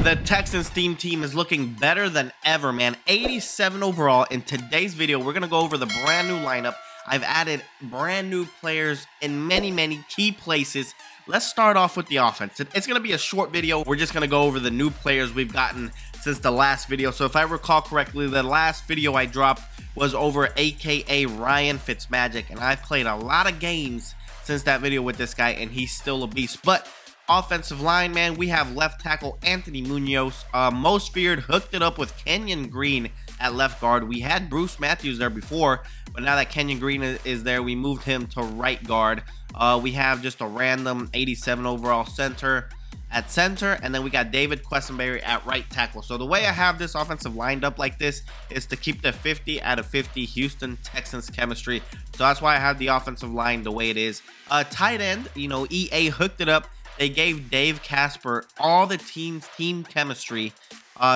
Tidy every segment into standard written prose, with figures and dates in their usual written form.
The Texans team is looking better than ever, man. 87 overall. In today's video, we're going to go over the brand new lineup. I've added brand new players in many key places. Let's start off with the offense. It's going to be a short video. We're just going to go over the new players we've gotten since the last video. So if I recall correctly, the last video I dropped was over AKA Ryan Fitzmagic, and I've played a lot of games since that video with this guy, and he's still a beast. But offensive line, man, we have left tackle Anthony Munoz. Most feared hooked it up with Kenyon Green at left guard. We had Bruce Matthews there before, but now that Kenyon Green is there, we moved him to right guard. We have just a random 87 overall center at center, and then we got David Questenberry at right tackle. So the way I have this offensive lined up like this is to keep the 50 out of 50 Houston Texans chemistry. So that's why I have the offensive line the way it is. Tight end, you know, EA hooked it up. They gave Dave Casper all the team chemistry,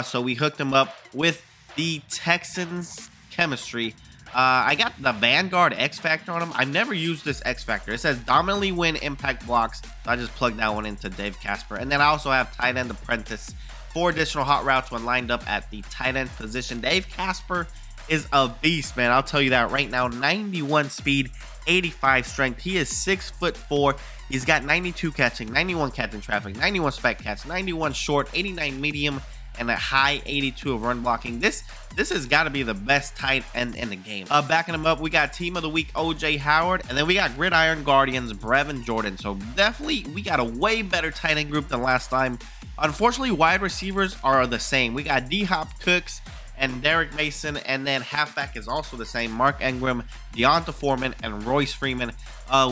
so we hooked him up with the Texans chemistry. I got the Vanguard X Factor on him. I've never used this X Factor. It says dominantly win impact blocks, so I just plugged that one into Dave Casper. And then I also have tight end apprentice, 4 additional hot routes when lined up at the tight end position. Dave Casper is a beast, man. I'll tell you that right now. 91 speed, 85 strength. He is 6'4". He's got 92 catching, 91 catching traffic, 91 spec catch, 91 short, 89 medium, and a high 82 of run blocking. This has got to be the best tight end in the game. Backing him up, we got team of the week OJ Howard, and then we got Gridiron Guardians Brevin Jordan. So definitely we got a way better tight end group than last time. Unfortunately, wide receivers are the same. We got D-Hop Cooks and Derek Mason, and then halfback is also the same. Mark Ingram, Deonta Foreman, and Royce Freeman.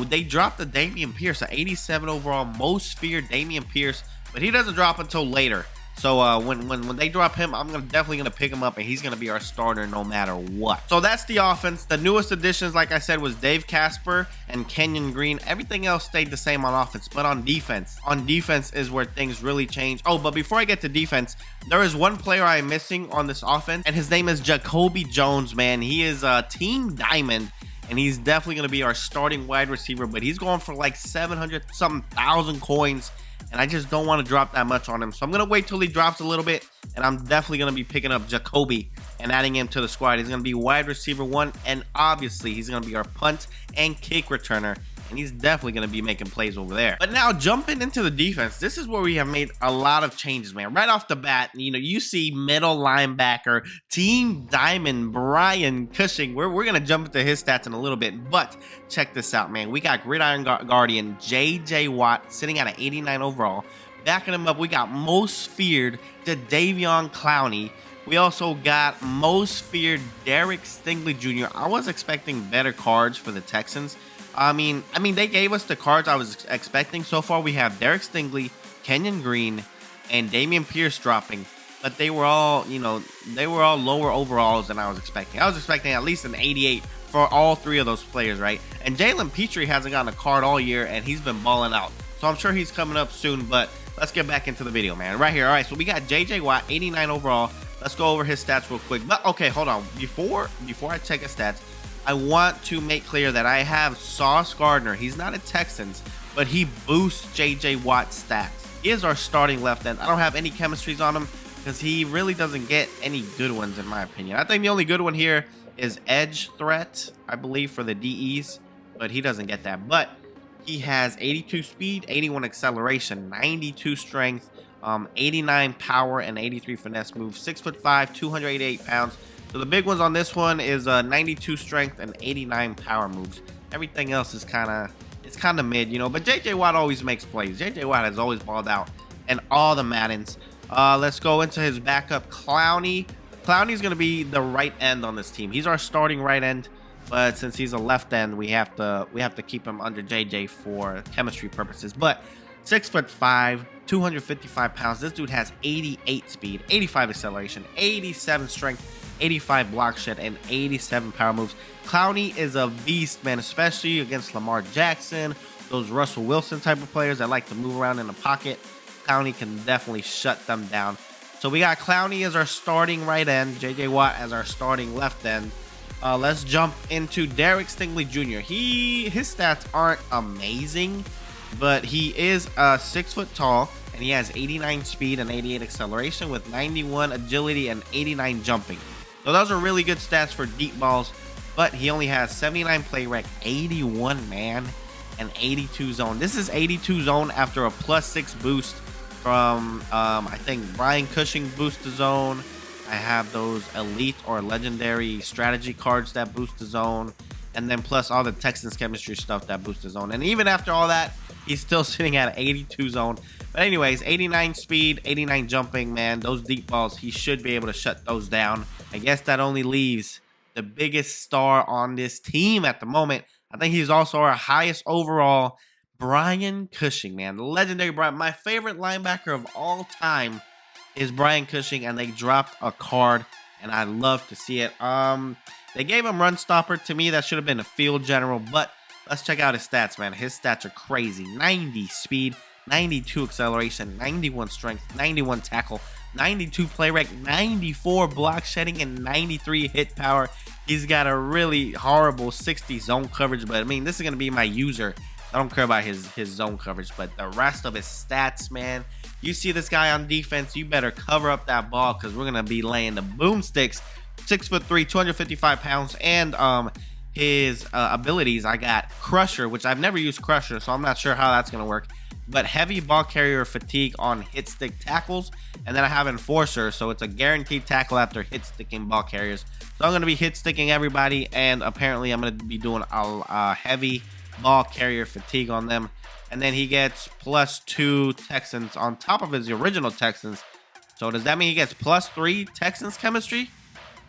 They dropped the Dameon Pierce, an 87 overall, most feared Dameon Pierce, but he doesn't drop until later. So when they drop him, I'm definitely gonna pick him up, and he's gonna be our starter no matter what. So that's the offense. The newest additions, like I said, was Dave Casper and Kenyon Green. Everything else stayed the same on offense, but on defense is where things really change. Oh, but before I get to defense, there is one player I am missing on this offense, and his name is Jacoby Jones, man. He is a Team Diamond, and he's definitely gonna be our starting wide receiver, but he's going for like 700-something thousand coins, and I just don't want to drop that much on him. So I'm going to wait till he drops a little bit, and I'm definitely going to be picking up Jacoby and adding him to the squad. He's going to be wide receiver 1, and obviously he's going to be our punt and kick returner, and he's definitely going to be making plays over there. But now jumping into the defense, this is where we have made a lot of changes, man. Right off the bat, you know, you see middle linebacker, Team Diamond, Brian Cushing. We're going to jump into his stats in a little bit, but check this out, man. We got Gridiron Guardian, JJ Watt, sitting at an 89 overall. Backing him up, we got most feared JADEVEON CLOWNEY. We also got most feared Derek Stingley Jr. I was expecting better cards for the Texans. I mean, they gave us the cards I was expecting. So far, we have Derek Stingley, Kenyon Green, and Dameon Pierce dropping. But they were all, you know, they were all lower overalls than I was expecting. I was expecting at least an 88 for all 3 of those players, right? And Jalen Petrie hasn't gotten a card all year, and he's been balling out. So I'm sure he's coming up soon, but let's get back into the video, man. Right here. All right, so we got JJ Watt, 89 overall. Let's go over his stats real quick. But, okay, hold on. Before I check his stats, I want to make clear that I have Sauce Gardner. He's not a Texans, but he boosts JJ Watt's stats. He is our starting left end. I don't have any chemistries on him because he really doesn't get any good ones in my opinion. I think the only good one here is edge threat, I believe, for the DEs, but he doesn't get that. But he has 82 speed, 81 acceleration, 92 strength, 89 power, and 83 finesse moves. 6'5", 288 pounds. So the big ones on this one is 92 strength and 89 power moves. Everything else is kind of mid, you know. But JJ Watt always makes plays. JJ Watt has always balled out in all the Maddens. Let's go into his backup, Clowney. Clowney's going to be the right end on this team. He's our starting right end, but since he's a left end, we have to keep him under JJ for chemistry purposes. But 6'5", 255 pounds. This dude has 88 speed, 85 acceleration, 87 strength, 85 block shed, and 87 power moves. Clowney is a beast, man, especially against Lamar Jackson, those Russell Wilson type of players that like to move around in the pocket. Clowney can definitely shut them down. So we got Clowney as our starting right end, JJ Watt as our starting left end. Let's jump into Derek Stingley Jr. His stats aren't amazing, but he is 6 foot tall and he has 89 speed and 88 acceleration with 91 agility and 89 jumping. So those are really good stats for deep balls, but he only has 79 play rec, 81 man, and 82 zone. This is 82 zone after a +6 boost from I think Brian Cushing boost the zone. I have those elite or legendary strategy cards that boost the zone, and then plus all the Texans chemistry stuff that boosts the zone. And even after all that, he's still sitting at 82 zone. But anyways, 89 speed, 89 jumping, man. Those deep balls, he should be able to shut those down. I guess that only leaves the biggest star on this team at the moment. I think he's also our highest overall, Brian Cushing, man. The legendary Brian. My favorite linebacker of all time is Brian Cushing, and they dropped a card, and I love to see it. They gave him run stopper. To me, that should have been a field general, but let's check out his stats, man. His stats are crazy. 90 speed, 92 acceleration, 91 strength, 91 tackle, 92 play rec, 94 block shedding, and 93 hit power. He's got a really horrible 60 zone coverage, but I mean, this is going to be my user. I don't care about his zone coverage, but the rest of his stats, man. You see this guy on defense, you better cover up that ball, because we're going to be laying the boomsticks. 6'3", 255 pounds, and his abilities, I got Crusher, which I've never used Crusher, so I'm not sure how that's going to work. But heavy ball carrier fatigue on hit stick tackles, and then I have Enforcer, so it's a guaranteed tackle after hit sticking ball carriers. So I'm going to be hit sticking everybody, and apparently I'm going to be doing a heavy ball carrier fatigue on them. And then he gets +2 Texans on top of his original Texans. So does that mean he gets +3 Texans chemistry?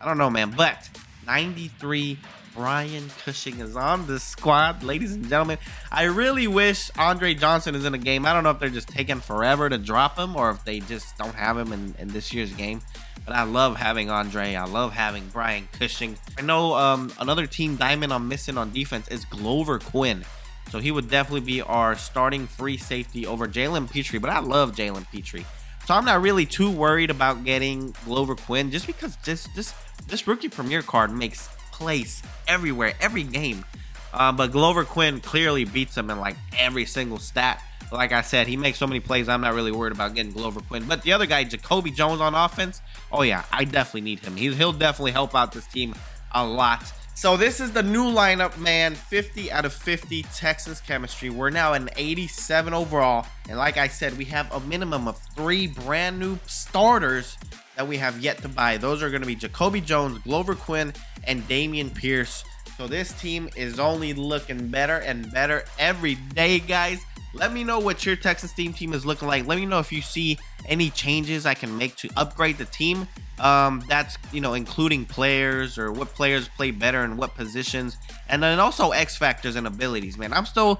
I don't know, man, but 93 Brian Cushing is on the squad, ladies and gentlemen. I really wish Andre Johnson is in the game. I don't know if they're just taking forever to drop him, or if they just don't have him in this year's game. But I love having Andre. I love having Brian Cushing. I know another team diamond I'm missing on defense is Glover Quinn. So he would definitely be our starting free safety over Jalen Petrie. But I love Jalen Petrie. So I'm not really too worried about getting Glover Quinn, just because this rookie premier card makes plays everywhere, every game. But Glover Quinn clearly beats him in like every single stat. Like I said, he makes so many plays, I'm not really worried about getting Glover Quinn. But the other guy, Jacoby Jones on offense, oh yeah, I definitely need him. He'll definitely help out this team a lot. So this is the new lineup, man. 50 out of 50 Texans chemistry. We're now an 87 overall. And like I said, we have a minimum of 3 brand new starters that we have yet to buy. Those are going to be Jacoby Jones, Glover Quinn, and Dameon Pierce. So this team is only looking better and better every day, guys. Let me know what your Texans team is looking like. Let me know if you see any changes I can make to upgrade the team. That's, including players, or what players play better in what positions, and then also X factors and abilities, man. I'm still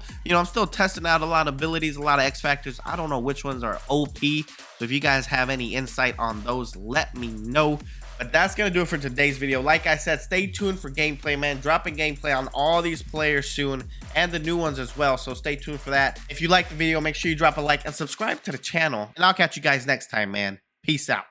testing out a lot of abilities, a lot of X factors. I don't know which ones are OP. So if you guys have any insight on those, let me know. But that's going to do it for today's video. Like I said, stay tuned for gameplay, man. Dropping gameplay on all these players soon, and the new ones as well. So stay tuned for that. If you like the video, make sure you drop a like and subscribe to the channel. And I'll catch you guys next time, man. Peace out.